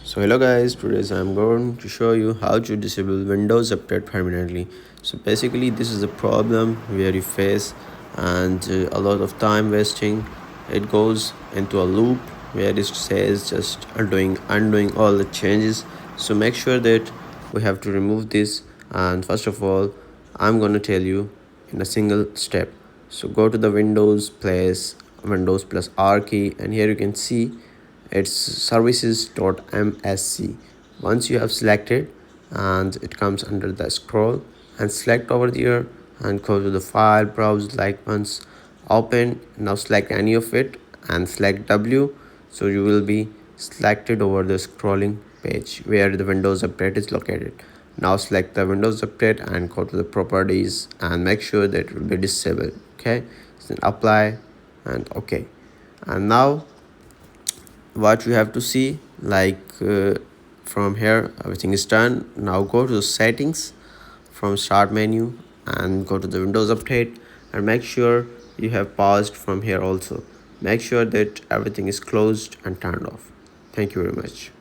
So hello guys, today I'm going to show you how to disable Windows Update permanently. So basically this is a problem where you face and a lot of time wasting. It goes into a loop where it says just undoing all the changes. So make sure that we have to remove this, and first of all I'm going to tell you in a single step. So go to the Windows plus R key, and here you can see it's services.msc. Once you have selected, and it comes under the scroll, and select over here and go to the file browse. Like once open, now select any of it and select W, so you will be selected over the scrolling page where the Windows Update is located. Now select the Windows Update and go to the properties and make sure that it will be disabled. Okay, so then apply and okay. And now what you have to see, from here everything is done. Now go to the settings from start menu and go to the Windows Update, and make sure you have paused from here. Also make sure that everything is closed and turned off. Thank you very much.